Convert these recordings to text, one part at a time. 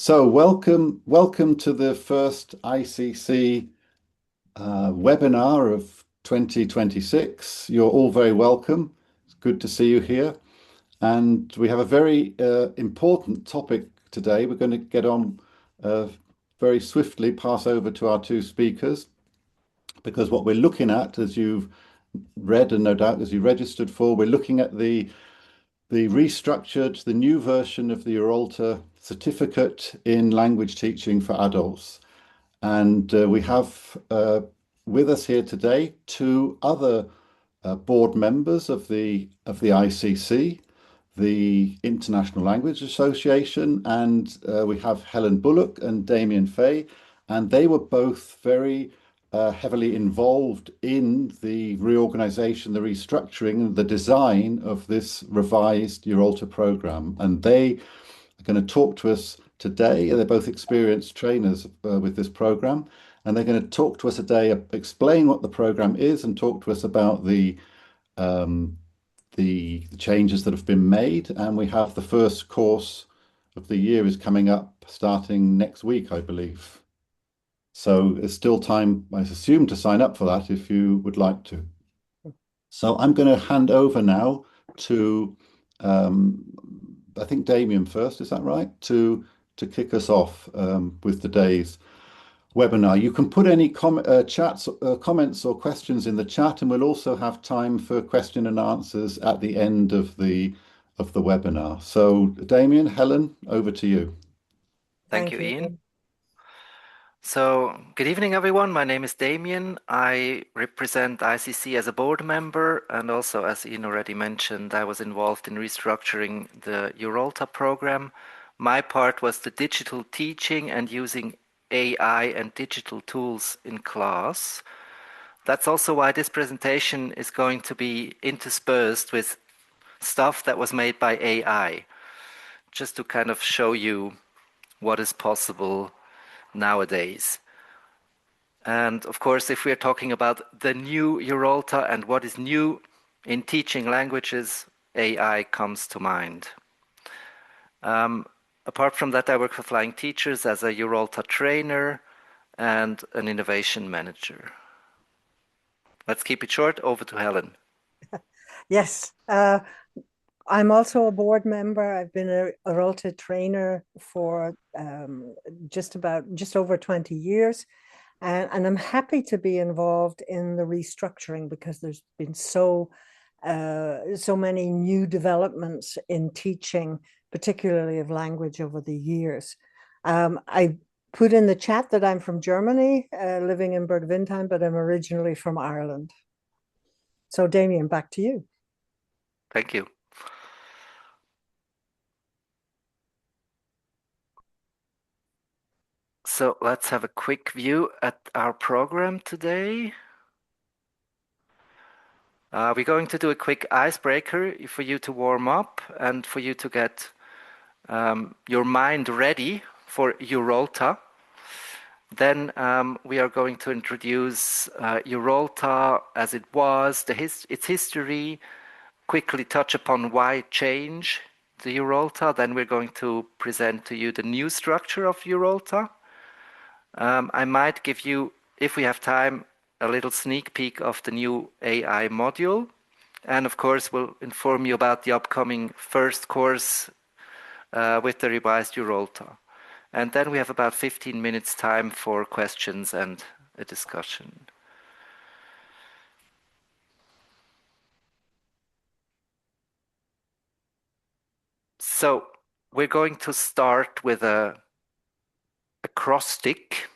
So welcome to the first ICC webinar of 2026. You're all very welcome. It's good to see you here. And we have a very important topic today. We're going to get on very swiftly, pass over to our two speakers, because what we're looking at, as you've read and no doubt as you registered for, we're looking at the new version of the EUROLTA Certificate in Language Teaching for Adults. And we have with us here today two other board members of the ICC, the International Language Association, and we have Helen Bulluck and Damian, and they were both very heavily involved in the reorganization, the restructuring, and the design of this revised EUROLTA program. And they are going to talk to us today. They're both experienced trainers with this program, and they're going to talk to us today, explain what the program is, and talk to us about um, the changes that have been made. And we have the first course of the year is coming up starting next week, I believe. So there's still time, I assume, to sign up for that if you would like to. So I'm going to hand over now to, um, I think Damian first, is that right? To kick us off with today's webinar. You can put any comments or questions in the chat, and we'll also have time for question and answers at the end of the webinar. So Damian, Helen, over to you. Thank you, Thank you. Ian. So, good evening, everyone. My name is Damian. I represent ICC as a board member, and also, as Ian already mentioned, I was involved in restructuring the EUROLTA program. My part was the digital teaching and using AI and digital tools in class. That's also why this presentation is going to be interspersed with stuff that was made by AI, just to kind of show you what is possible nowadays. And of course, if we're talking about the new EUROLTA and what is new in teaching languages, AI comes to mind. Apart from that, I work for Flying Teachers as a EUROLTA trainer and an innovation manager. Let's keep it short. Over to Helen. Yes, I'm also a board member. I've been a EUROLTA trainer for just over 20 years. And I'm happy to be involved in the restructuring because there's been so many new developments in teaching, particularly of language over the years. I put in the chat that I'm from Germany, living in Bad Windheim, but I'm originally from Ireland. So Damian, back to you. Thank you. So let's have a quick view at our program today. We're going to do a quick icebreaker for you to warm up and for you to get your mind ready for EUROLTA. Then we are going to introduce EUROLTA as it was, its history, quickly touch upon why change the EUROLTA. Then we're going to present to you the new structure of EUROLTA. I might give you, if we have time, a little sneak peek of the new AI module. And of course, we'll inform you about the upcoming first course with the revised EUROLTA. And then we have about 15 minutes time for questions and a discussion. So we're going to start with a acrostic.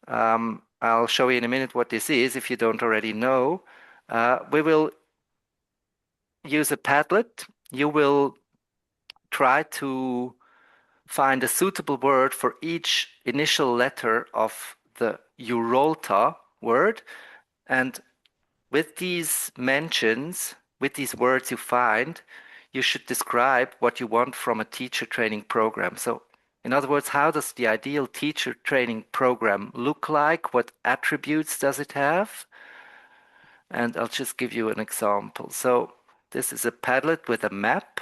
I'll show you in a minute what this is if you don't already know. We will use a Padlet. You will try to find a suitable word for each initial letter of the EUROLTA word. And with these mentions, with these words you find, you should describe what you want from a teacher training program. So in other words, how does the ideal teacher training program look like? What attributes does it have? And I'll just give you an example. So this is a Padlet with a map.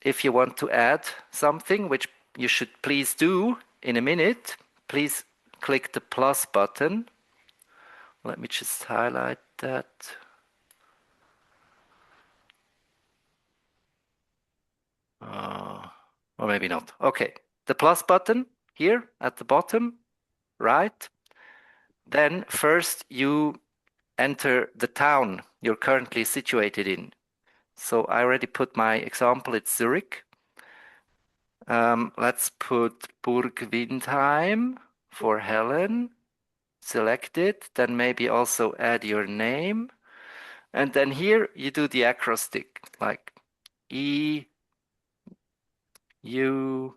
if you want to add something, which you should please do in a minute, please click the plus button. Let me just highlight that. Or maybe not. Okay, the plus button here at the bottom, right? Then first you enter the town you're currently situated in. So I already put my example, it's Zurich. Let's put Burg Windheim for Helen. Select it, then maybe also add your name. And then here you do the acrostic, like E, U,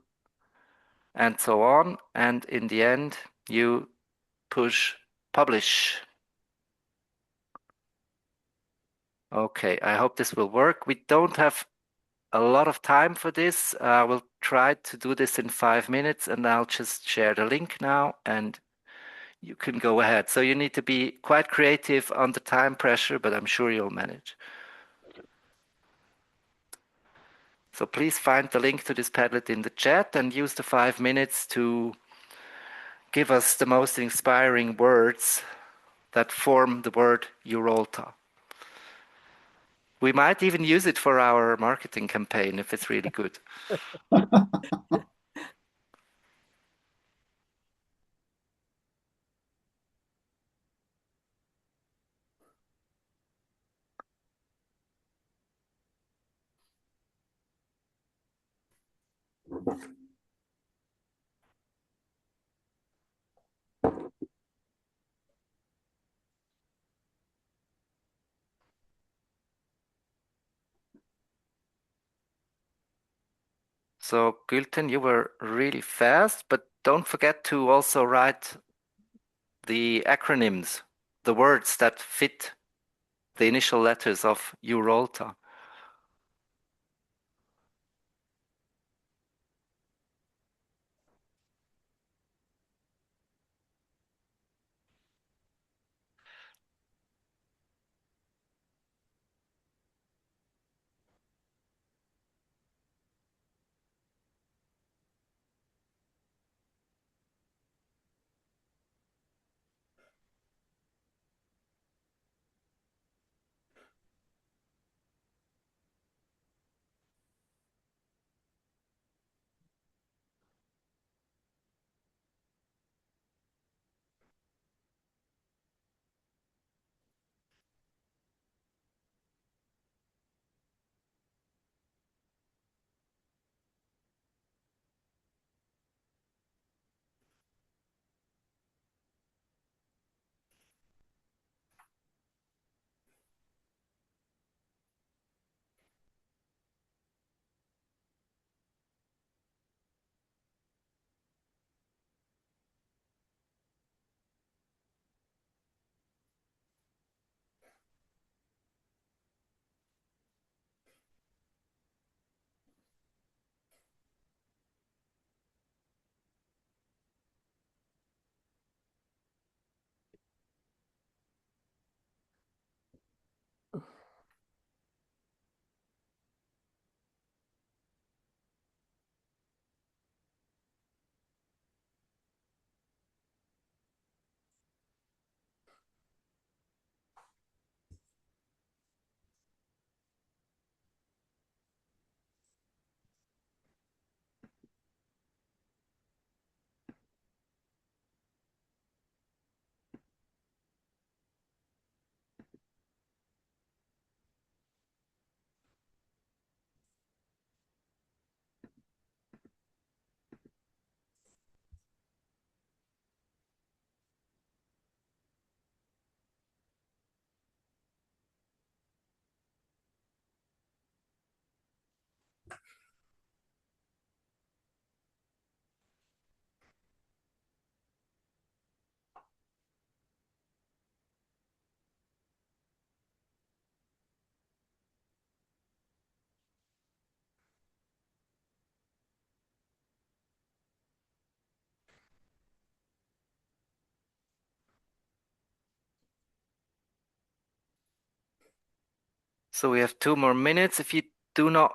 and so on. And in the end, you push publish. Okay, I hope this will work. We don't have a lot of time for this. We'll try to do this in 5 minutes, and I'll just share the link now and you can go ahead. So you need to be quite creative under time pressure, but I'm sure you'll manage. So please find the link to this Padlet in the chat and use the 5 minutes to give us the most inspiring words that form the word EUROLTA. We might even use it for our marketing campaign if it's really good. So Gülten, you were really fast, but don't forget to also write the acronyms, the words that fit the initial letters of EUROLTA. So we have 2 more minutes. If you do not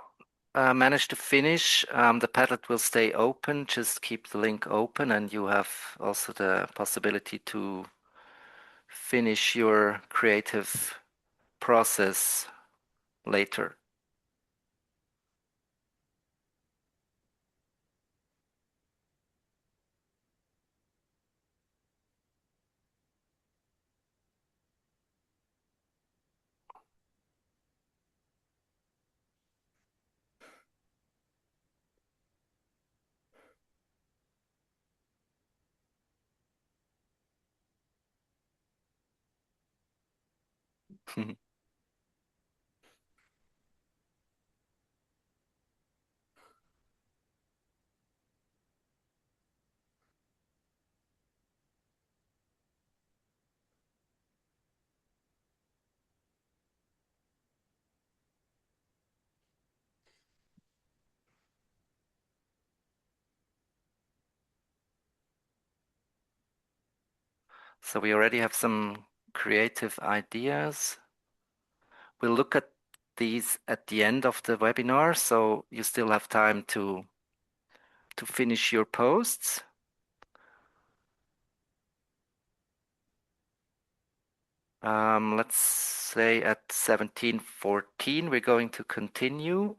manage to finish, the Padlet will stay open. Just keep the link open, and you have also the possibility to finish your creative process later. So we already have some creative ideas. We'll look at these at the end of the webinar, so you still have time to finish your posts. Let's say at 17:14 we're going to continue.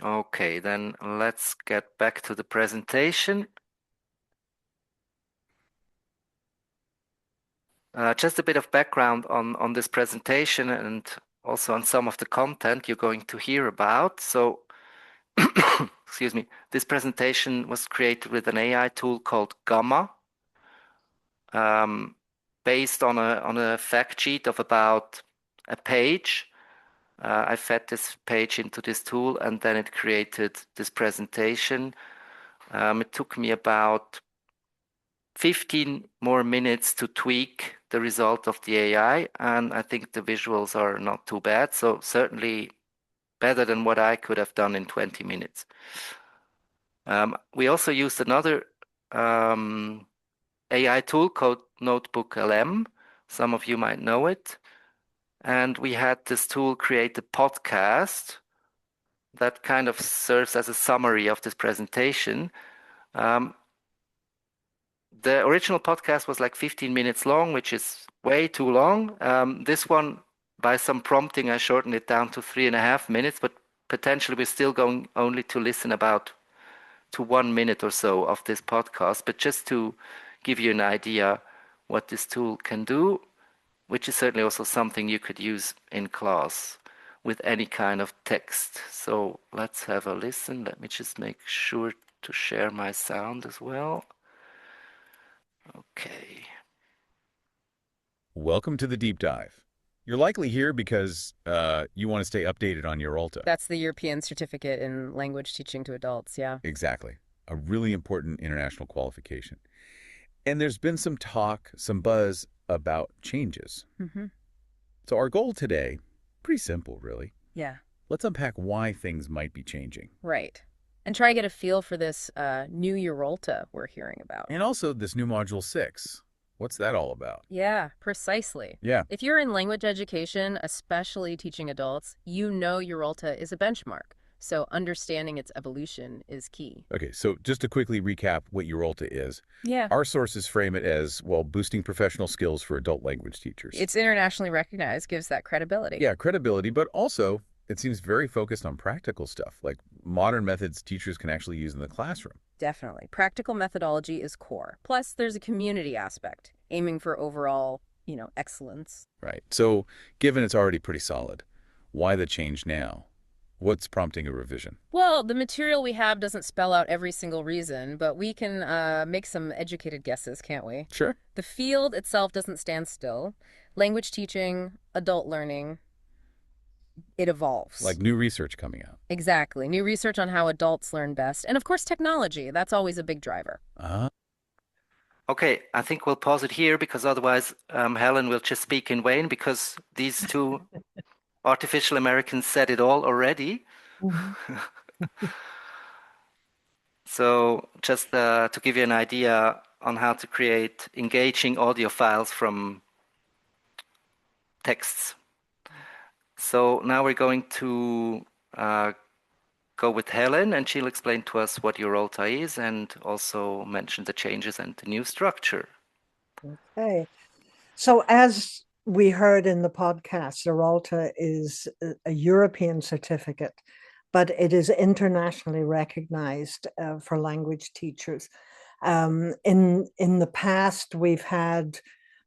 Okay, then let's get back to the presentation. Just a bit of background on this presentation and also on some of the content you're going to hear about. So, excuse me, this presentation was created with an AI tool called Gamma, based on a fact sheet of about a page. I fed this page into this tool, and then it created this presentation. It took me about 15 more minutes to tweak the result of the AI, and I think the visuals are not too bad. So certainly better than what I could have done in 20 minutes. We also used another AI tool called Notebook LM. Some of you might know it. And we had this tool create a podcast that kind of serves as a summary of this presentation. The original podcast was like 15 minutes long, which is way too long. This one, by some prompting, I shortened it down to 3.5 minutes, but potentially we're still going only to listen about to 1 minute or so of this podcast. But just to give you an idea what this tool can do, which is certainly also something you could use in class with any kind of text. So let's have a listen. Let me just make sure to share my sound as well. Okay. Welcome to the deep dive. You're likely here because you want to stay updated on EUROLTA. That's the European Certificate in Language Teaching to Adults, yeah. Exactly. A really important international qualification. And there's been some talk, some buzz about changes. Mm-hmm. So our goal today, pretty simple, really. Yeah. Let's unpack why things might be changing. Right. And try to get a feel for this new EUROLTA we're hearing about. And also this new Module 6. What's that all about? Yeah, precisely. Yeah. If you're in language education, especially teaching adults, you know EUROLTA is a benchmark. So understanding its evolution is key. Okay, so just to quickly recap what EUROLTA is. Yeah. Our sources frame it as, well, boosting professional skills for adult language teachers. It's internationally recognized, gives that credibility. Yeah, credibility, but also it seems very focused on practical stuff, like modern methods teachers can actually use in the classroom. Definitely. Practical methodology is core. Plus, there's a community aspect, aiming for overall, excellence. Right. So given it's already pretty solid, why the change now? What's prompting a revision? Well, the material we have doesn't spell out every single reason, but we can make some educated guesses, can't we? Sure. The field itself doesn't stand still. Language teaching, adult learning, it evolves. Like new research coming out. Exactly. New research on how adults learn best. And of course, technology. That's always a big driver. Okay, I think we'll pause it here because otherwise Helen will just speak in vain because these two artificial Americans said it all already. So just to give you an idea on how to create engaging audio files from texts. So now we're going to go with Helen, and she'll explain to us what EUROLTA is and also mention the changes and the new structure. Okay. So as we heard in the podcast, EUROLTA is a European certificate, but it is internationally recognized for language teachers. In the past, we've had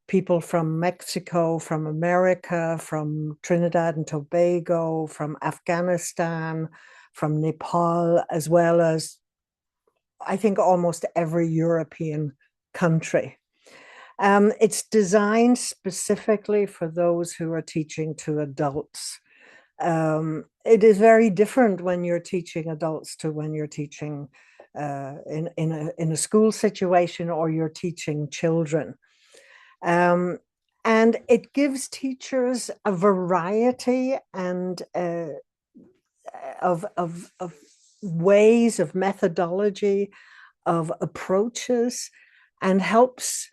people from Mexico, from America, from Trinidad and Tobago, from Afghanistan, from Nepal, as well as, I think, almost every European country. It's designed specifically for those who are teaching to adults. It is very different when you're teaching adults to when you're teaching in a school situation or you're teaching children. And it gives teachers a variety and of ways, of methodology, of approaches, and helps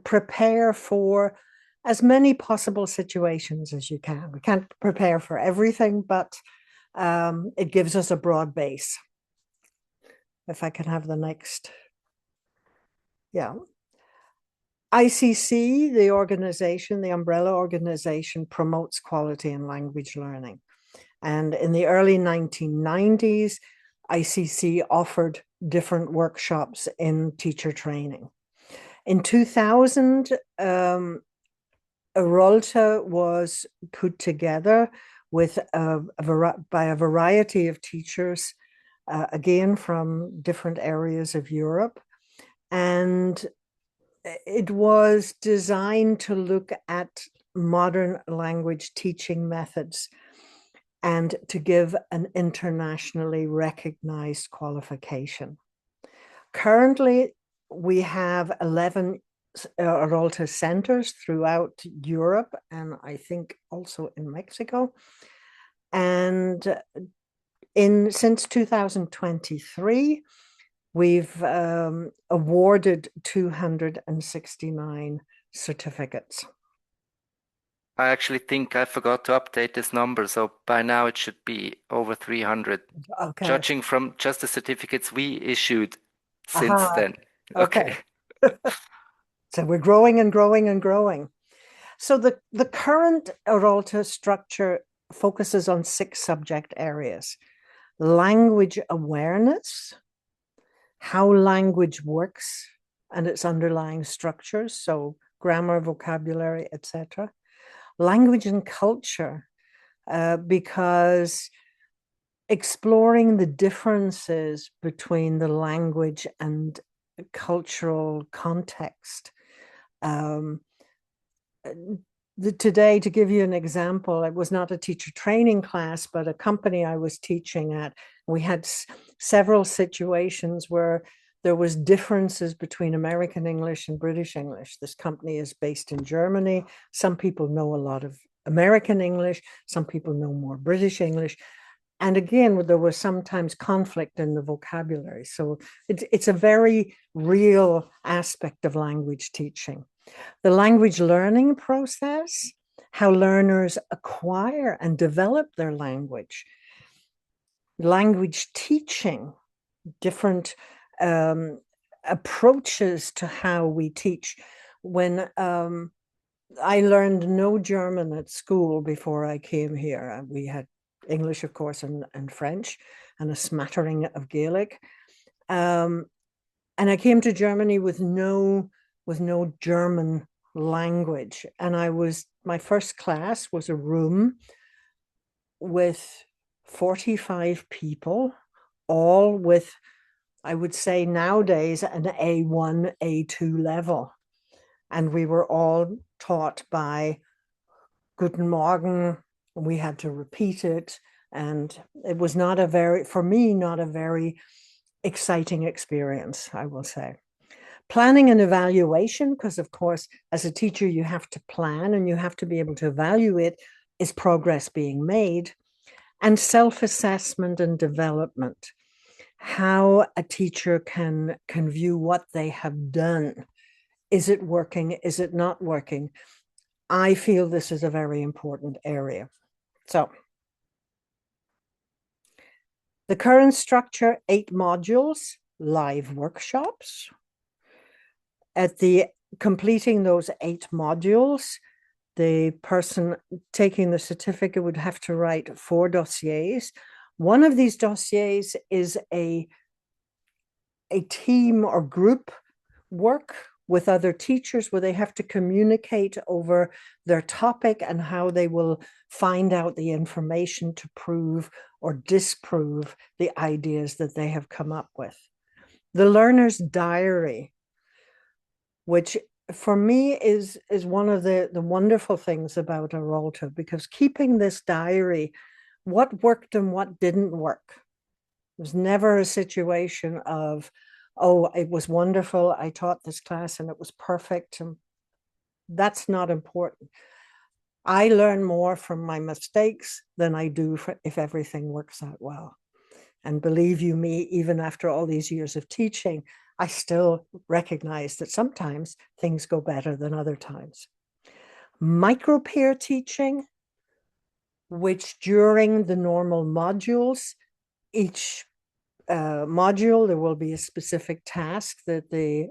prepare for as many possible situations as you can. We can't prepare for everything, but it gives us a broad base. If I can have the next. Yeah. ICC, the organization, the umbrella organization, promotes quality in language learning. And in the early 1990s, ICC offered different workshops in teacher training. In 2000, EUROLTA was put together with by a variety of teachers, again from different areas of Europe. And it was designed to look at modern language teaching methods and to give an internationally recognized qualification. Currently, we have 11 EUROLTA centers throughout Europe, and I think also in Mexico. And since 2023, we've awarded 269 certificates. I actually think I forgot to update this number, so by now it should be over 300, okay. Judging from just the certificates we issued since then. Okay. So we're growing and growing and growing. So the current EUROLTA structure focuses on 6 subject areas: language awareness, how language works and its underlying structures, so grammar, vocabulary, etc. Language and culture, because exploring the differences between the language and cultural context. Today, to give you an example, it was not a teacher training class, but a company I was teaching at. We had several situations where there was differences between American English and British English. This company is based in Germany. Some people know a lot of American English. Some people know more British English. And again, there was sometimes conflict in the vocabulary. So it's a very real aspect of language teaching. The language learning process, how learners acquire and develop their language. Language teaching, different approaches to how we teach. When I learned no German at school before I came here. We had English, of course, and French, and a smattering of Gaelic. And I came to Germany with no German language. And my first class was a room with 45 people, all with, I would say nowadays, an A1, A2 level. And we were all taught by Guten Morgen. We had to repeat it. And it was not a very, for me, not a very exciting experience, I will say. Planning and evaluation, because of course, as a teacher, you have to plan and you have to be able to evaluate, is progress being made? And self-assessment and development, how a teacher can view what they have done. Is it working? Is it not working? I feel this is a very important area. So the current structure, 8 modules, live workshops. At the completing those 8 modules, the person taking the certificate would have to write 4 dossiers. One of these dossiers is a team or group work with other teachers where they have to communicate over their topic and how they will find out the information to prove or disprove the ideas that they have come up with. The learner's diary, which for me is one of the wonderful things about EUROLTA, because keeping this diary, what worked and what didn't work. There's never a situation of, oh, it was wonderful, I taught this class and it was perfect. And that's not important. I learn more from my mistakes than I do if everything works out well. And believe you me, even after all these years of teaching, I still recognize that sometimes things go better than other times. Micro-peer teaching, which during the normal modules, each module, there will be a specific task that the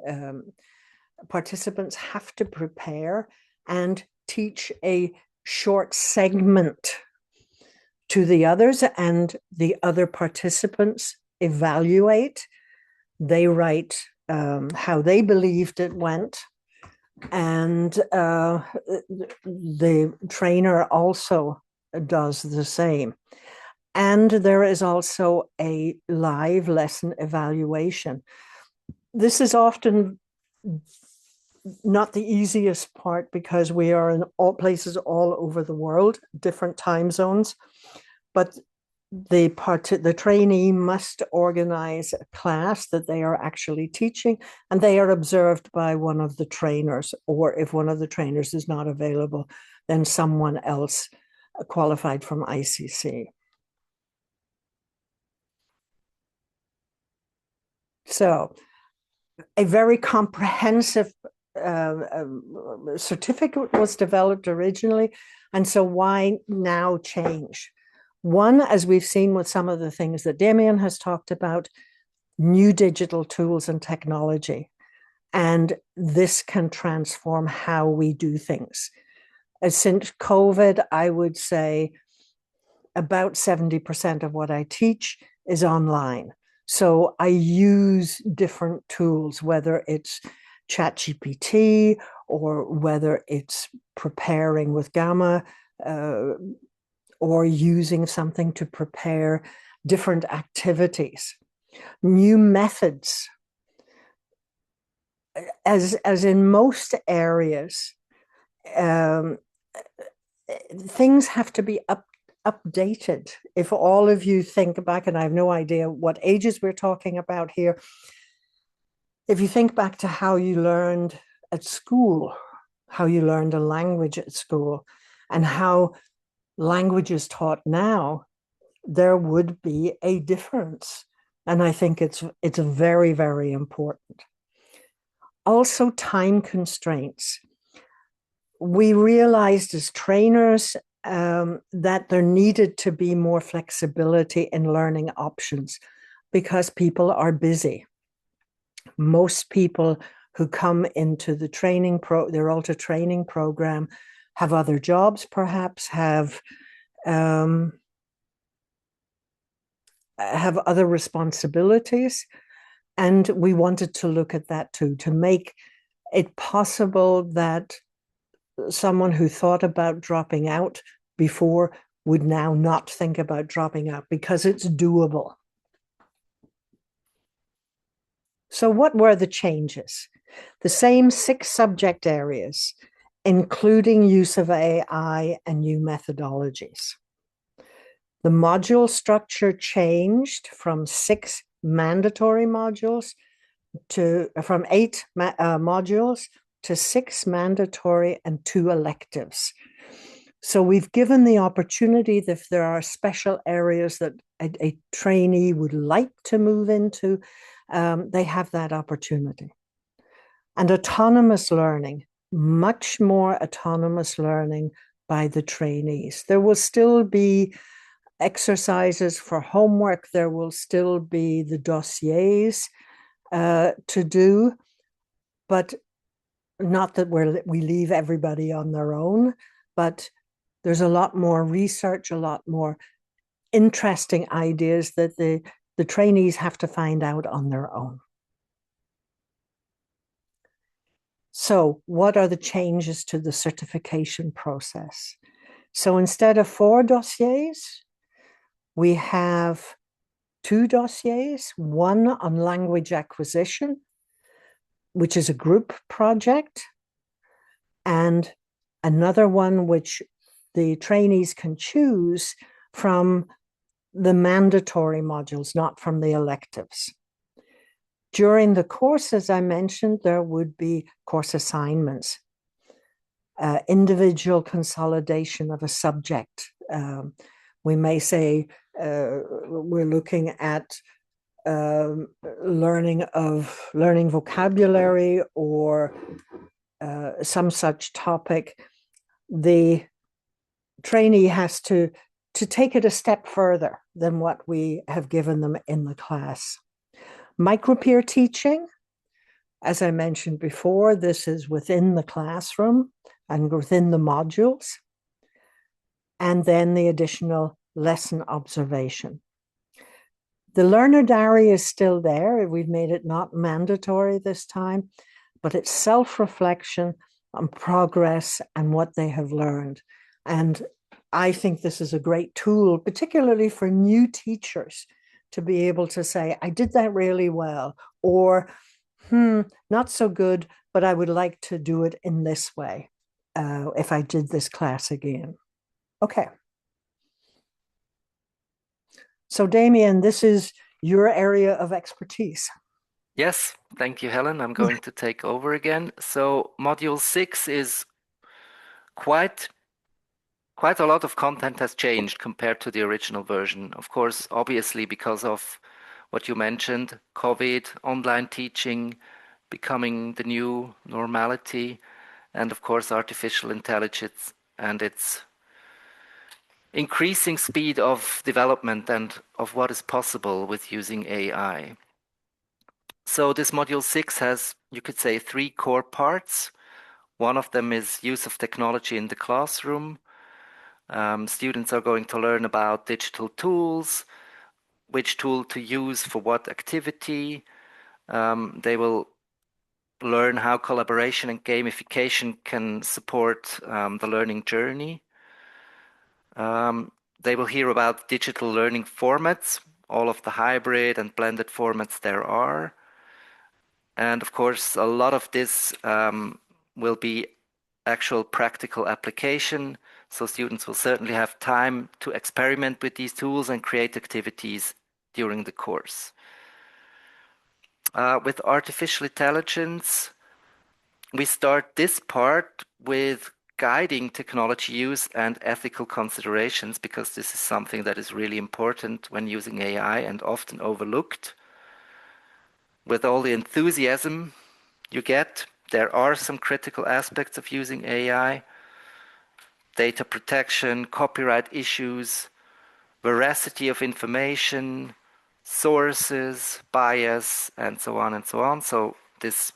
participants have to prepare and teach a short segment to the others, and the other participants evaluate. They write how they believed it went, and the trainer also does the same. And there is also a live lesson evaluation. This is often not the easiest part because we are in all places all over the world, different time zones, but the trainee must organize a class that they are actually teaching, and they are observed by one of the trainers, or if one of the trainers is not available, then someone else qualified from ICC. So a very comprehensive certificate was developed originally. And so why now change? One, as we've seen with some of the things that Damian has talked about, new digital tools and technology. And this can transform how we do things. Since COVID, I would say about 70% of what I teach is online. So I use different tools, whether it's ChatGPT or whether it's preparing with Gamma, or using something to prepare different activities. New methods. As in most areas, things have to be updated. If all of you think back, and I have no idea what ages we're talking about here, if you think back to how you learned at school, how you learned a language at school, and how language is taught now, there would be a difference. And I think it's very, very important. Also, time constraints. We realized as trainers that there needed to be more flexibility in learning options because people are busy. Most people who come into the training the EUROLTA training program have other jobs, perhaps have other responsibilities. And we wanted to look at that too, to make it possible that someone who thought about dropping out before would now not think about dropping out because it's doable. So what were the changes? The same 6 subject areas, including use of AI and new methodologies. The module structure changed from 6 mandatory modules from 8 modules to 6 mandatory and 2 electives. So we've given the opportunity that if there are special areas that a trainee would like to move into, they have that opportunity. And autonomous learning, much more autonomous learning by the trainees. There will still be exercises for homework. There will still be the dossiers to do, but not that we leave everybody on their own, but there's a lot more research, a lot more interesting ideas that the trainees have to find out on their own. So what are the changes to the certification process? So instead of 4 dossiers, we have 2 dossiers, one on language acquisition, which is a group project, and another one which the trainees can choose from the mandatory modules, not from the electives. During the course, as I mentioned, there would be course assignments, individual consolidation of a subject. We may say we're looking at learning vocabulary or some such topic. The trainee has to take it a step further than what we have given them in the class. Micropeer teaching, as I mentioned before, this is within the classroom and within the modules. And then the additional lesson observation. The learner diary is still there. We've made it not mandatory this time, but it's self-reflection on progress and what they have learned. And I think this is a great tool, particularly for new teachers, to be able to say, I did that really well, or not so good, but I would like to do it in this way if I did this class again. Okay. So Damian, this is your area of expertise. Yes, thank you, Helen. I'm going to take over again. So module 6 is quite a lot of content has changed compared to the original version. Of course, obviously because of what you mentioned, COVID, online teaching becoming the new normality, and of course artificial intelligence and its increasing speed of development and of what is possible with using AI. So this module 6 has, you could say, 3 core parts. One of them is use of technology in the classroom. Students are going to learn about digital tools, which tool to use for what activity. They will learn how collaboration and gamification can support the learning journey. They will hear about digital learning formats, all of the hybrid and blended formats there are. And of course, a lot of this will be actual practical application. So students will certainly have time to experiment with these tools and create activities during the course. With artificial intelligence, we start this part with guiding technology use and ethical considerations, because this is something that is really important when using AI and often overlooked. With all the enthusiasm you get, there are some critical aspects of using AI: data protection, copyright issues, veracity of information, sources, bias, and so on and so on. So this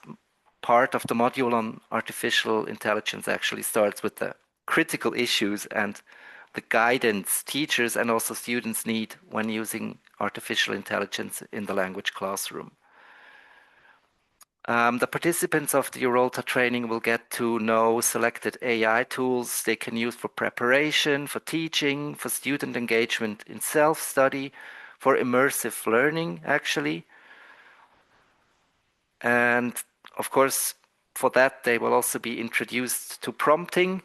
part of the module on artificial intelligence actually starts with the critical issues and the guidance teachers and also students need when using artificial intelligence in the language classroom. The participants of the EUROLTA training will get to know selected AI tools they can use for preparation, for teaching, for student engagement in self-study, for immersive learning, actually. And of course, for that, they will also be introduced to prompting.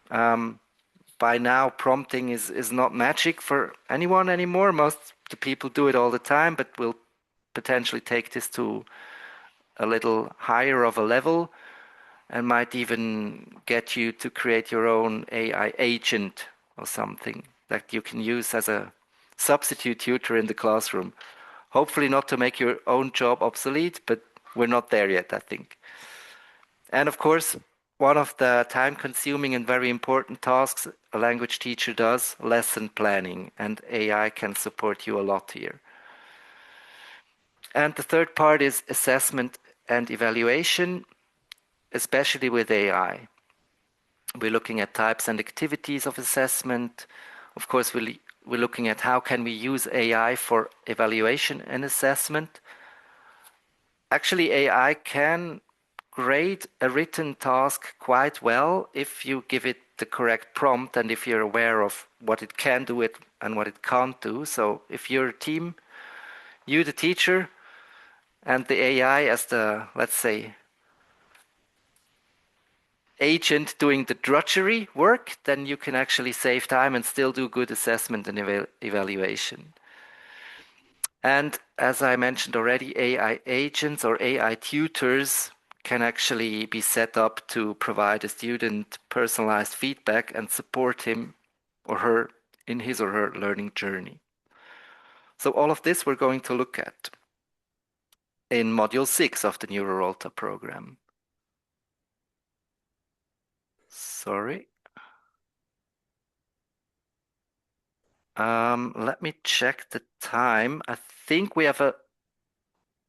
By now, prompting is not magic for anyone anymore. Most of the people do it all the time, but we'll potentially take this to a little higher of a level and might even get you to create your own AI agent or something that you can use as a substitute tutor in the classroom. Hopefully not to make your own job obsolete, but we're not there yet, I think. And of course, one of the time-consuming and very important tasks a language teacher does, lesson planning, and AI can support you a lot here. And the third part is assessment and evaluation, especially with AI. We're looking at types and activities of assessment. Of course, we're looking at how can we use AI for evaluation and assessment. Actually, AI can grade a written task quite well if you give it the correct prompt and if you're aware of what it can do and what it can't do. So if you're a team, you the teacher, and the AI as the, let's say, agent doing the drudgery work, then you can actually save time and still do good assessment and evaluation. And as I mentioned already, AI agents or AI tutors can actually be set up to provide a student personalized feedback and support him or her in his or her learning journey. So all of this we're going to look at in Module 6 of the new EUROLTA program. Sorry. Let me check the time. I think we have a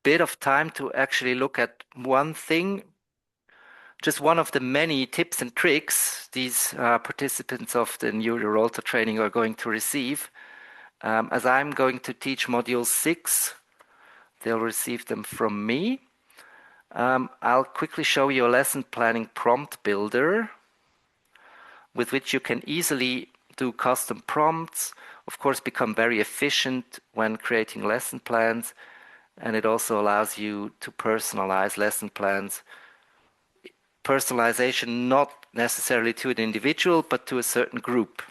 bit of time to actually look at one thing, just one of the many tips and tricks these participants of the new EUROLTA training are going to receive. As I'm going to teach Module 6, they'll receive them from me. I'll quickly show you a lesson planning prompt builder with which you can easily do custom prompts, of course become very efficient when creating lesson plans, and it also allows you to personalize lesson plans. Personalization not necessarily to an individual, but to a certain group.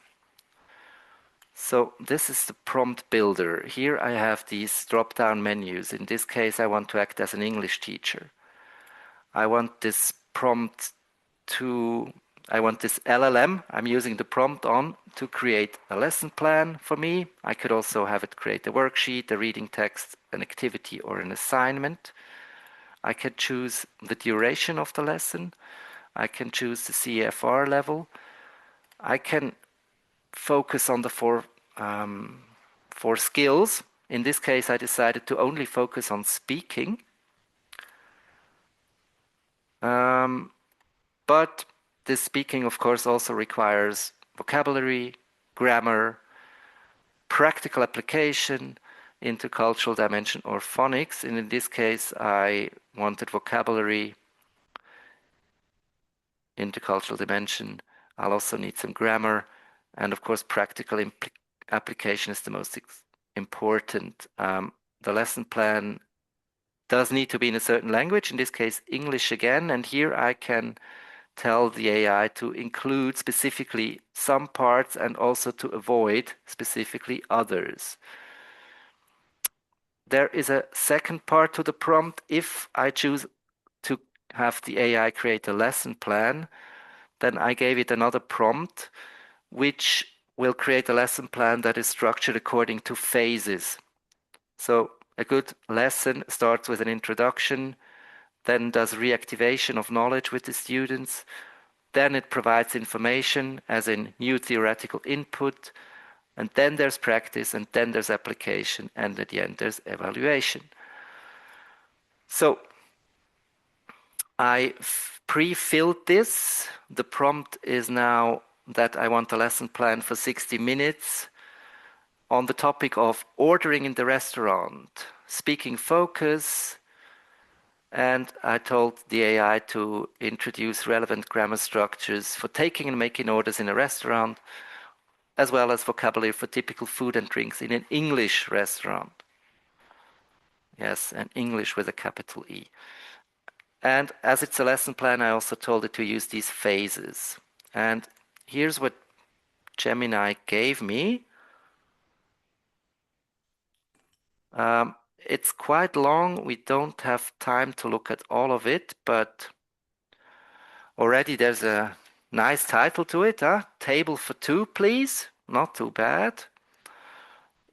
So this is the prompt builder. Here I have these drop-down menus. In this case, I want to act as an English teacher. I want this LLM I'm using the prompt on to create a lesson plan for me. I could also have it create a worksheet, a reading text, an activity, or an assignment. I can choose the duration of the lesson. I can choose the CFR level. I can focus on the four skills. In this case, I decided to only focus on speaking. But this speaking, of course, also requires vocabulary, grammar, practical application, intercultural dimension, or phonics. And in this case, I wanted vocabulary, intercultural dimension. I'll also need some grammar. And of course, practical application is the most important. The lesson plan does need to be in a certain language, in this case, English again. And here I can tell the AI to include specifically some parts and also to avoid specifically others. There is a second part to the prompt. If I choose to have the AI create a lesson plan, then I gave it another prompt, which will create a lesson plan that is structured according to phases. So a good lesson starts with an introduction, then does reactivation of knowledge with the students, then it provides information as in new theoretical input, and then there's practice, and then there's application, and at the end there's evaluation. So I pre-filled this. The prompt is now that I want a lesson plan for 60 minutes on the topic of ordering in the restaurant, speaking focus, And I told the AI to introduce relevant grammar structures for taking and making orders in a restaurant, as well as vocabulary for typical food and drinks in an English restaurant. Yes, and English with a capital E. And as it's a lesson plan, I also told it to use these phases. And here's what Gemini gave me. It's quite long. We don't have time to look at all of it, but already there's a nice title to it, huh? Table for two, please. Not too bad.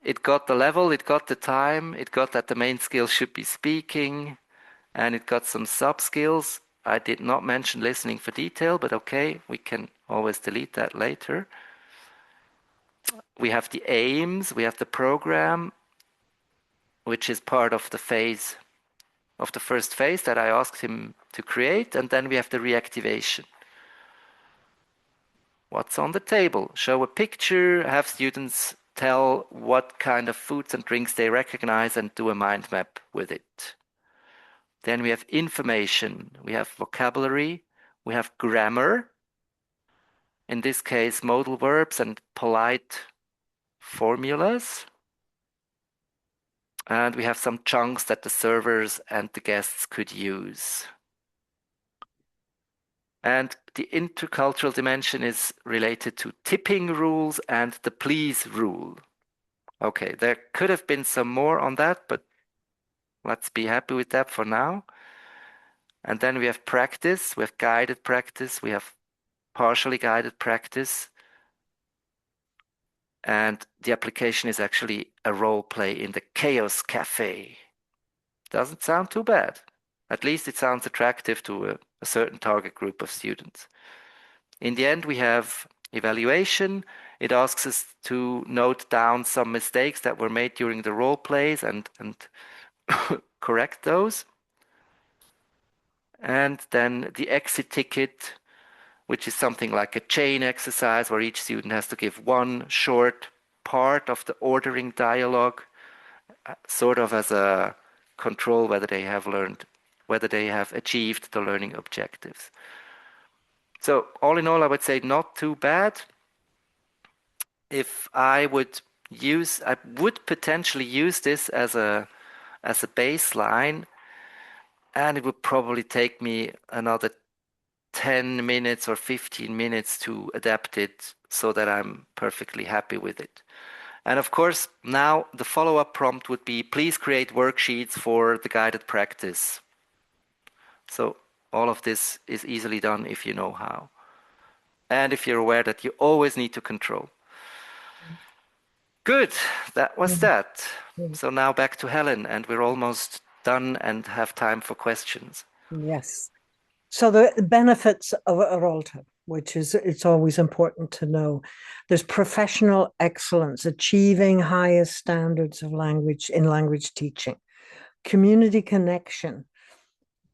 It got the level, it got the time, it got that the main skill should be speaking, and it got some sub-skills. I did not mention listening for detail, but okay, we can always delete that later. We have the aims, we have the program, which is part of the phase, of the first phase that I asked him to create, and then we have the reactivation. What's on the table? Show a picture, have students tell what kind of foods and drinks they recognize and do a mind map with it. Then we have information, we have vocabulary, we have grammar, in this case modal verbs and polite formulas. And we have some chunks that the servers and the guests could use. And the intercultural dimension is related to tipping rules and the please rule. Okay, there could have been some more on that, but let's be happy with that for now. And then we have practice, we have guided practice, we have partially guided practice. And the application is actually a role play in the Chaos Cafe. Doesn't sound too bad. At least it sounds attractive to a certain target group of students. In the end, we have evaluation. It asks us to note down some mistakes that were made during the role plays and correct those. And then the exit ticket, which is something like a chain exercise where each student has to give one short part of the ordering dialogue, sort of as a control whether they have achieved the learning objectives. So all in all, I would say not too bad. If I would potentially use this as a baseline, and it would probably take me another 10 minutes or 15 minutes to adapt it so that I'm perfectly happy with it. And of course, now the follow-up prompt would be, please create worksheets for the guided practice. So all of this is easily done if you know how. And if you're aware that you always need to control. Good, that was that. So now back to Helen, and we're almost done and have time for questions. Yes. So the benefits of EUROLTA, which is, it's always important to know. There's professional excellence, achieving highest standards of language in language teaching, community connection,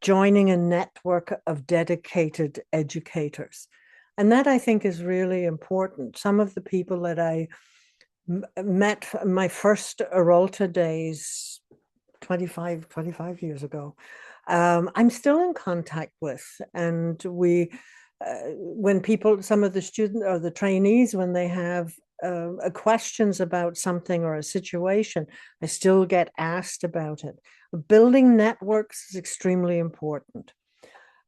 joining a network of dedicated educators. And that, I think, is really important. Some of the people that I met my first EUROLTA days 25 years ago, I'm still in contact with. And we, when people, some of the students or the trainees, when they have questions about something or a situation, I still get asked about it. Building networks is extremely important.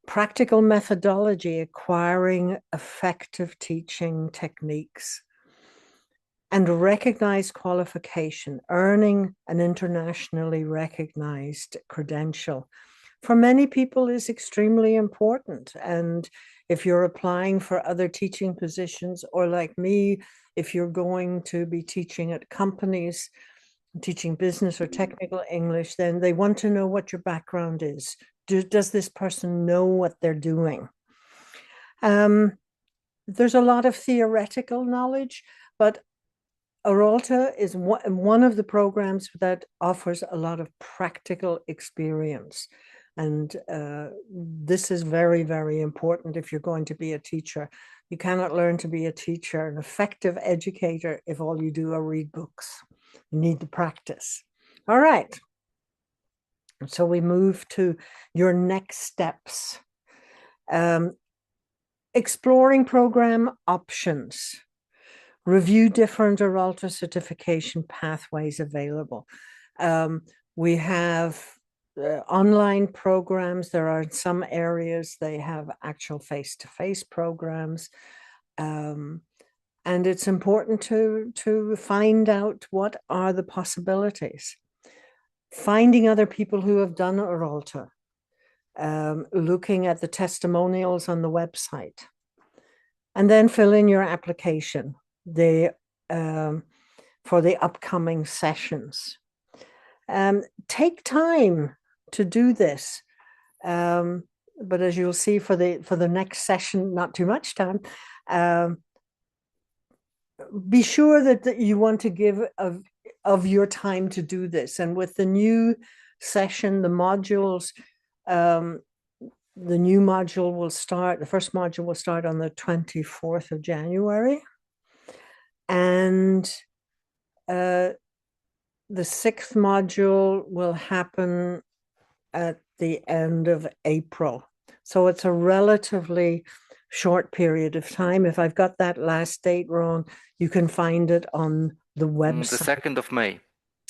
Practical methodology, acquiring effective teaching techniques, and recognized qualification, earning an internationally recognized credential, for many people is extremely important. And if you're applying for other teaching positions, or like me, if you're going to be teaching at companies, teaching business or technical English, then they want to know what your background is. Does this person know what they're doing? There's a lot of theoretical knowledge, but EUROLTA is one of the programs that offers a lot of practical experience. And this is very, very important if you're going to be a teacher. You cannot learn to be a teacher, an effective educator, if all you do are read books. You need to practice. All right. So we move to your next steps. Exploring program options. Review different EUROLTA certification pathways available. We have online programs. There are some areas they have actual face-to-face programs. And it's important to find out what are the possibilities. Finding other people who have done EUROLTA, looking at the testimonials on the website, and then fill in your application for the upcoming sessions. Take time to do this, but as you'll see for the next session, not too much time. Be sure that you want to give of your time to do this. And with the new session, the modules, the new module will start, the first module will start on the 24th of January. And the 6th module will happen at the end of April. So it's a relatively short period of time. If I've got that last date wrong, you can find it on the website. The 2nd of May.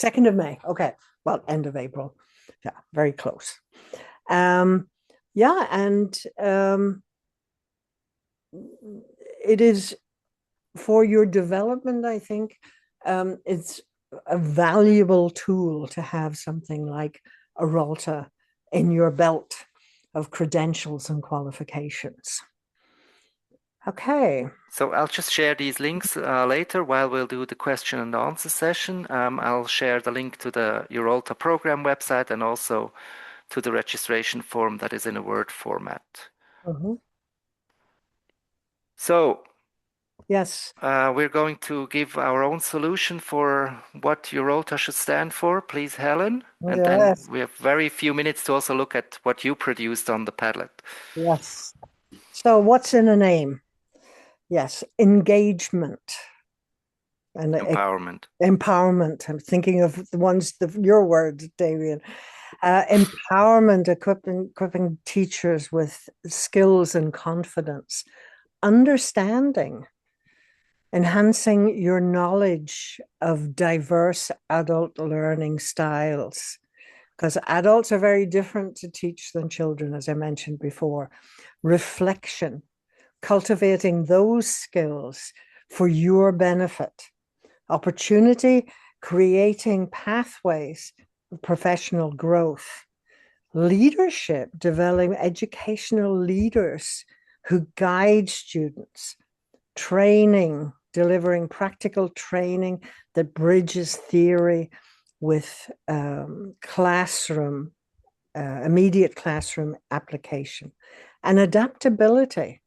2nd of May. Okay. Well, end of April. Yeah, very close. Yeah, and it is for your development, I think. It's a valuable tool to have something like EUROLTA in your belt of credentials and qualifications. Okay. So I'll just share these links later while we'll do the question and answer session. I'll share the link to the EUROLTA program website and also to the registration form that is in a Word format. So yes, we're going to give our own solution for what EUROLTA should stand for. Please, Helen. And then we have very few minutes to also look at what you produced on the Padlet. Yes. So what's in a name? Yes, engagement. And empowerment. Empowerment. I'm thinking of the ones, your words, Damian. Empowerment, equipping teachers with skills and confidence. Understanding, enhancing your knowledge of diverse adult learning styles, because adults are very different to teach than children, as I mentioned before. Reflection, cultivating those skills for your benefit. Opportunity, creating pathways of professional growth. Leadership, developing educational leaders who guide students. Training, delivering practical training that bridges theory with immediate classroom application. And adaptability.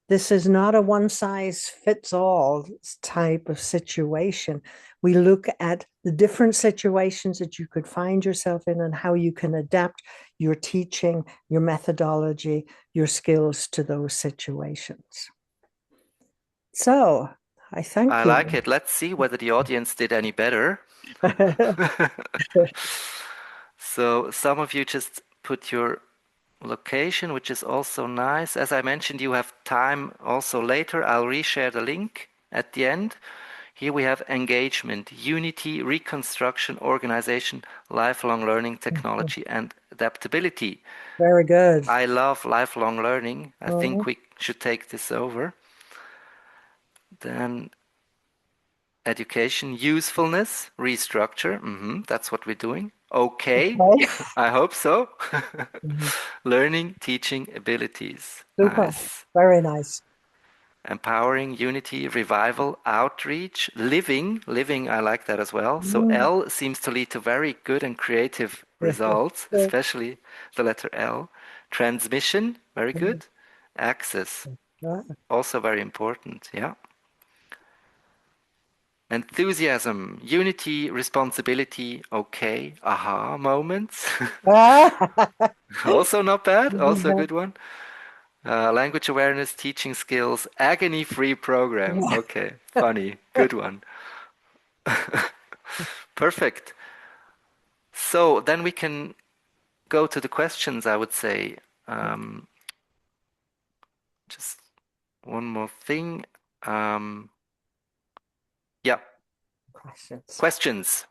This is not a one-size-fits-all type of situation. We look at the different situations that you could find yourself in and how you can adapt your teaching, your methodology, your skills to those situations. So, I thank you. I like it. Let's see whether the audience did any better. So, some of you just put your location, which is also nice. As I mentioned, you have time also later. I'll reshare the link at the end. Here we have engagement, unity, reconstruction, organization, lifelong learning, technology, and adaptability. Very good. I love lifelong learning. I think we should take this over. Then education, usefulness, restructure. That's what we're doing. Okay. I hope so. Learning, teaching, abilities. Super. Nice. Very nice. Empowering, unity, revival, outreach, living, I like that as well. So L seems to lead to very good and creative results, especially the letter L. Transmission, very good. Access, also very important, yeah. Enthusiasm, unity, responsibility, okay. Aha moments. Also not bad, also a good one. Language awareness, teaching skills, agony-free program. Okay, funny, good one. Perfect. So then we can go to the questions, I would say. Just one more thing. Yeah, questions.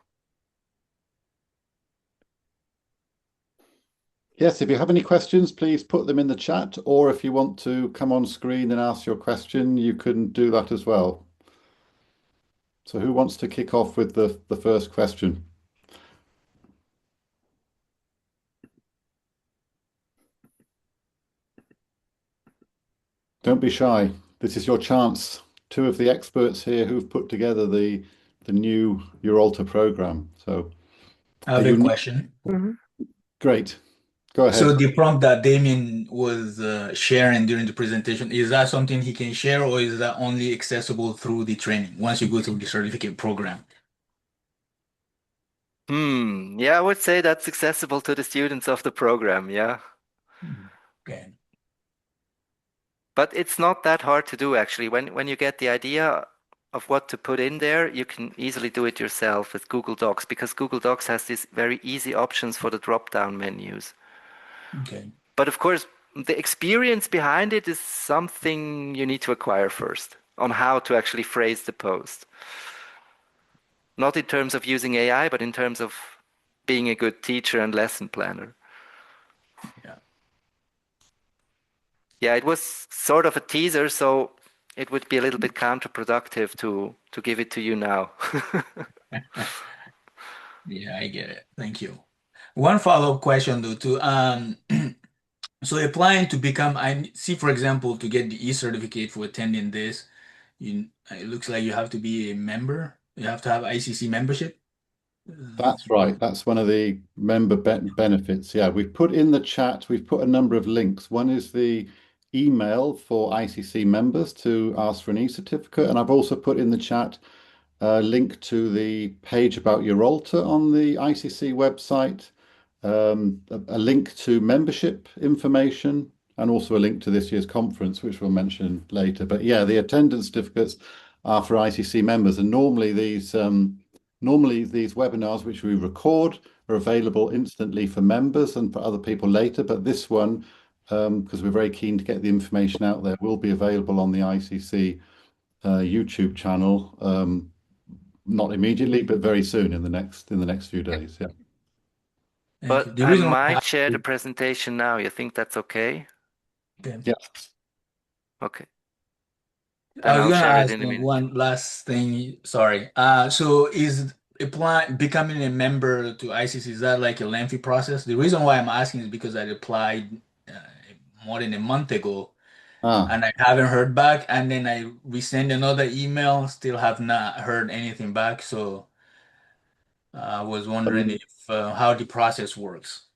Yes, if you have any questions, please put them in the chat, or if you want to come on screen and ask your question, you can do that as well. So who wants to kick off with the first question? Don't be shy. This is your chance. Two of the experts here who've put together the new EUROLTA program. So I have a question. Great. Go ahead. So the prompt that Damian was sharing during the presentation, is that something he can share, or is that only accessible through the training once you go through the certificate program? Yeah, I would say that's accessible to the students of the program, yeah. Okay. But it's not that hard to do, actually. When you get the idea of what to put in there, you can easily do it yourself with Google Docs, because Google Docs has these very easy options for the drop-down menus. Okay. But of course, the experience behind it is something you need to acquire first on how to actually phrase the post. Not in terms of using AI, but in terms of being a good teacher and lesson planner. Yeah. Yeah, it was sort of a teaser, so it would be a little bit counterproductive to give it to you now. Yeah, I get it. Thank you. One follow-up question though, too. So applying to become, I see, for example, to get the e-certificate for attending this, it looks like you have to be a member. You have to have ICC membership. That's right. That's one of the member benefits. Yeah, we've put in the chat, we've put a number of links. One is the email for ICC members to ask for an e-certificate. And I've also put in the chat a link to the page about EUROLTA on the ICC website, a link to membership information, and also a link to this year's conference, which we'll mention later. But yeah, the attendance certificates are for ICC members. And normally these webinars, which we record, are available instantly for members and for other people later. But this one, because we're very keen to get the information out there, will be available on the ICC YouTube channel, not immediately, but very soon in the next few days. Yeah. But I might share the presentation now. You think that's okay? Okay. Yeah. Okay. I was going to ask one last thing. Sorry. So is becoming a member to ICC, is that like a lengthy process? The reason why I'm asking is because I applied more than a month ago, and I haven't heard back. And then I resend another email, still have not heard anything back. So I was wondering if how the process works.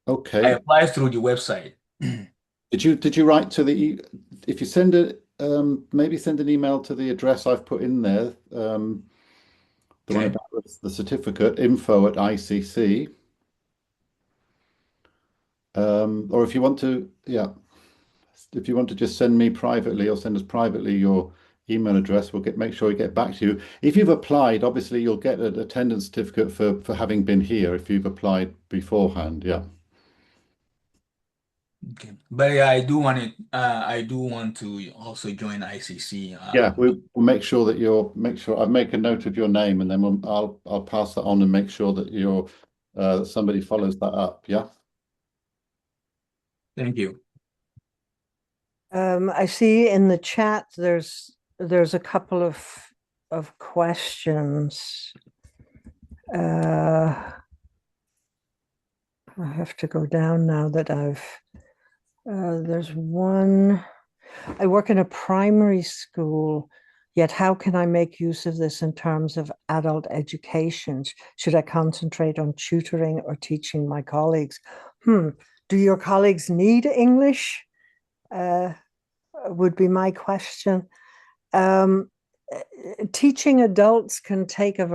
Okay. I applied through the website. Did you write to the if you send it maybe send an email to the address I've put in there, the one about the certificate, info@ICC, or if you want to, if you want to just send me privately or send us privately your email address, we'll make sure we get back to you. If you've applied, obviously you'll get an attendance certificate for having been here if you've applied beforehand. Yeah. Okay, but yeah, I do want to also join ICC. Yeah, we'll make sure that I'll make a note of your name, and then I'll pass that on and make sure that somebody follows that up. Yeah. Thank you. I see in the chat there's a couple of questions. I have to go down now that there's one. I work in a primary school, yet how can I make use of this in terms of adult education? Should I concentrate on tutoring or teaching my colleagues? Do your colleagues need English? Would be my question. Teaching adults can take be in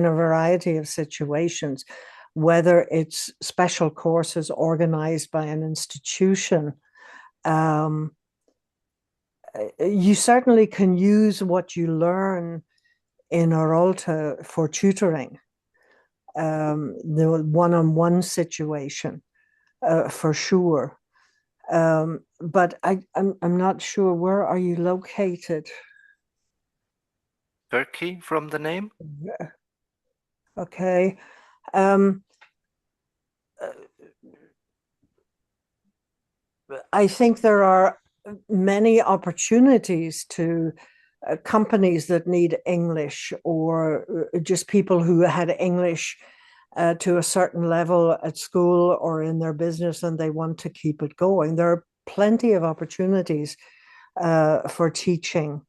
a variety of situations, whether it's special courses organized by an institution. You certainly can use what you learn in EUROLTA for tutoring. the one-on-one situation, for sure. But I'm not sure, where are you located? Turkey from the name? Okay. I think there are many opportunities to companies that need English, or just people who had English to a certain level at school or in their business and they want to keep it going. There are plenty of opportunities for teaching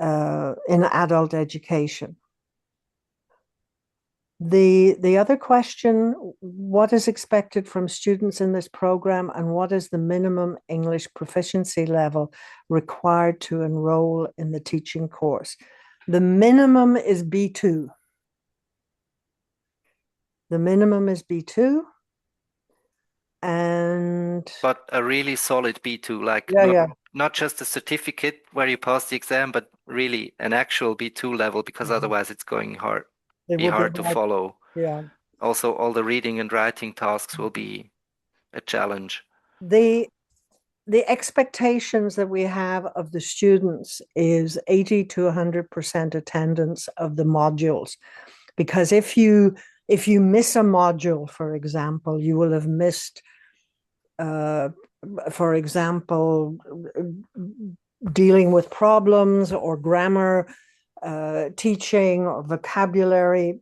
in adult education. The other question, what is expected from students in this program, and what is the minimum English proficiency level required to enroll in the teaching course? The minimum is B2. The minimum is B2. But a really solid B2, like not just a certificate where you pass the exam, but really an actual B2 level, because otherwise it's going hard. Be hard to follow. Yeah. Also, all the reading and writing tasks will be a challenge. The expectations that we have of the students is 80 to 100% attendance of the modules, because if you miss a module, for example, you will have missed, for example, dealing with problems or grammar, teaching or vocabulary.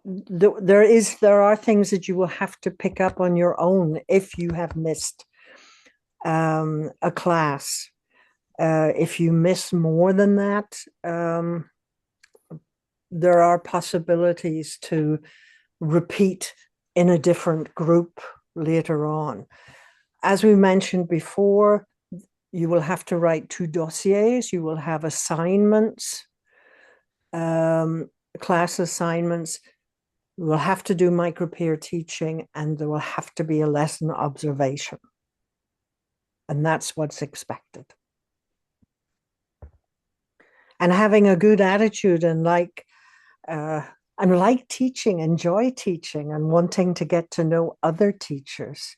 There are things that you will have to pick up on your own if you have missed a class. If you miss more than that, there are possibilities to repeat in a different group later on. As we mentioned before, you will have to write 2 dossiers. You will have assignments, class assignments. You will have to do micro-peer teaching, and there will have to be a lesson observation. And that's what's expected. And having a good attitude and like teaching, enjoy teaching, and wanting to get to know other teachers.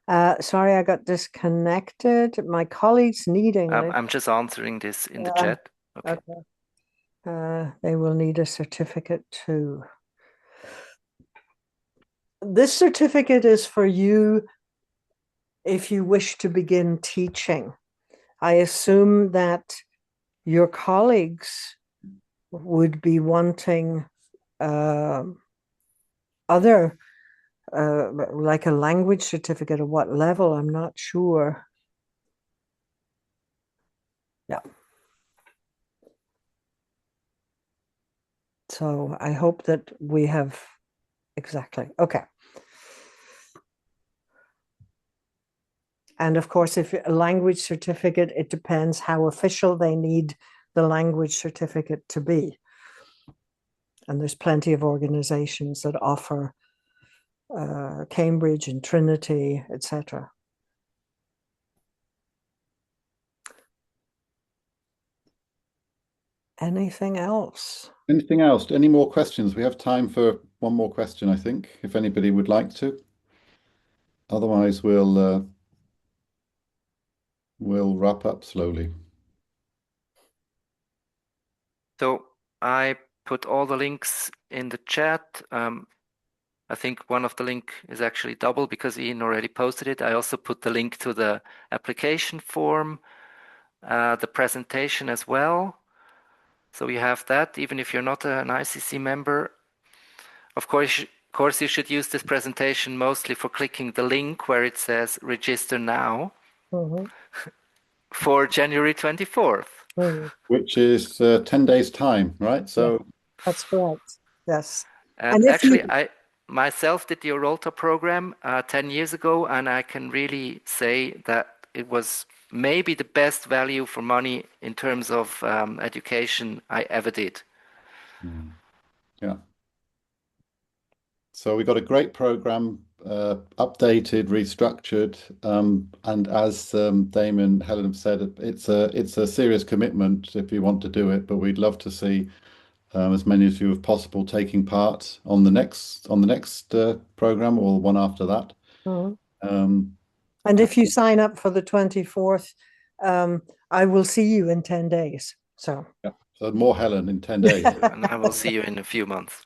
Sorry, I got disconnected. My colleagues need English. I'm just answering this in the chat. Okay. They will need a certificate too. This certificate is for you if you wish to begin teaching. I assume that your colleagues would be wanting other, like a language certificate at what level, I'm not sure. Yeah. So I hope that we have, exactly, okay. And of course, if a language certificate, it depends how official they need the language certificate to be. And there's plenty of organizations that offer Cambridge and Trinity, etc. Anything else? Anything else? Any more questions? We have time for one more question, I think, if anybody would like to. Otherwise, we'll wrap up slowly. So I put all the links in the chat. I think one of the link is actually double because Ian already posted it. I also put the link to the application form, the presentation as well. So you have that, even if you're not an ICC member. Of course, you should use this presentation mostly for clicking the link where it says register now for January 24th. Which is 10 days time, right? So yeah, that's correct. Yes. And actually, I myself did the EUROLTA program 10 years ago, and I can really say that it was maybe the best value for money in terms of education I ever did. Yeah. So we got a great program, updated, restructured, and as Damian and Helen have said, it's a serious commitment if you want to do it. But we'd love to see as many of you as possible taking part on the next program or one after that. And if you sign up for the 24th, I will see you in 10 days. So, yeah. So more Helen in 10 days. And I will see you in a few months.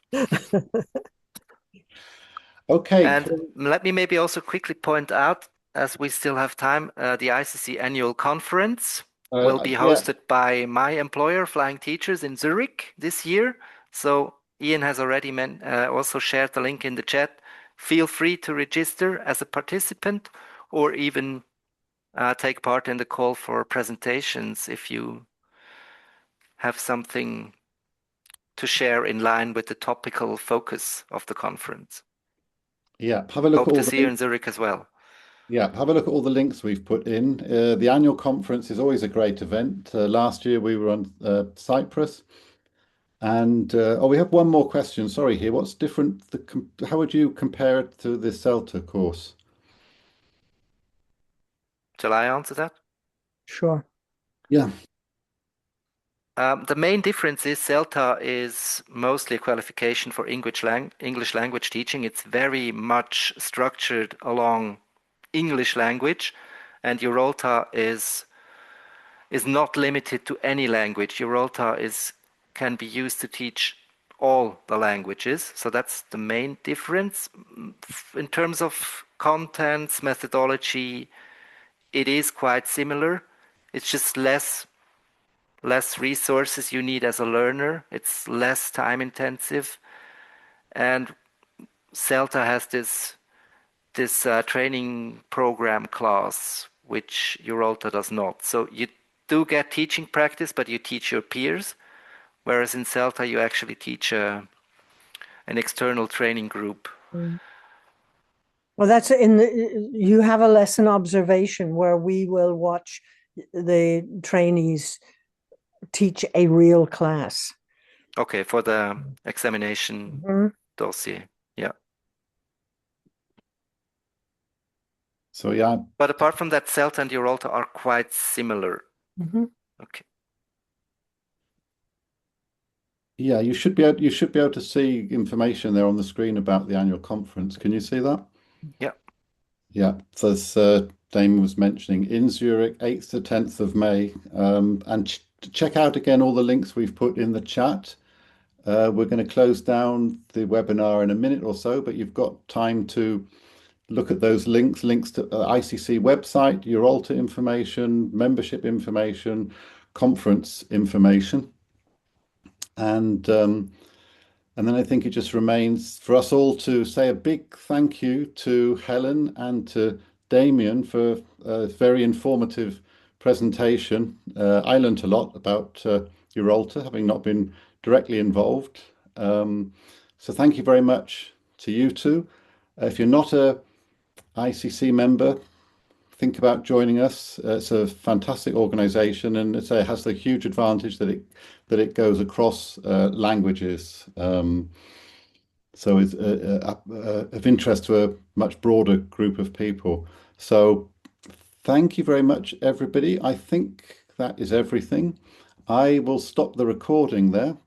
Okay. And let me maybe also quickly point out, as we still have time, the ICC annual conference will be hosted by my employer, Flying Teachers, in Zurich this year. So Ian has already also shared the link in the chat. Feel free to register as a participant or even take part in the call for presentations if you have something to share in line with the topical focus of the conference. Yeah, have a look. Hope to see you in Zurich as well. Yeah, have a look at all the links we've put in. The annual conference is always a great event. Last year we were on Cyprus. And we have one more question. Sorry, here. What's different? How would you compare it to the CELTA course? Shall I answer that? Sure. Yeah. The main difference is CELTA is mostly a qualification for English language teaching. It's very much structured along English language, and EUROLTA is not limited to any language. EUROLTA can be used to teach all the languages. So that's the main difference. In terms of contents, methodology, it is quite similar. It's just less resources you need as a learner. It's less time intensive. And CELTA has this training program class, which EUROLTA does not. So you do get teaching practice, but you teach your peers. Whereas in CELTA, you actually teach an external training group. Well, that's you have a lesson observation where we will watch the trainees teach a real class. Okay, for the examination dossier. Yeah. So yeah. But apart from that, CELTA and EUROLTA are quite similar. Okay. Yeah, you should be able to see information there on the screen about the annual conference. Can you see that? Yeah. Yeah. So as Damian was mentioning, in Zurich, 8th to 10th of May. And check out again all the links we've put in the chat. We're going to close down the webinar in a minute or so, but you've got time to look at those links to ICC website, EUROLTA information, membership information, conference information. And then I think it just remains for us all to say a big thank you to Helen and to Damian for a very informative presentation. I learned a lot about EUROLTA, having not been directly involved. So thank you very much to you two. If you're not a ICC member, think about joining us. It's a fantastic organization, and it has the huge advantage that it goes across languages. So it's of interest to a much broader group of people. So thank you very much, everybody. I think that is everything. I will stop the recording there.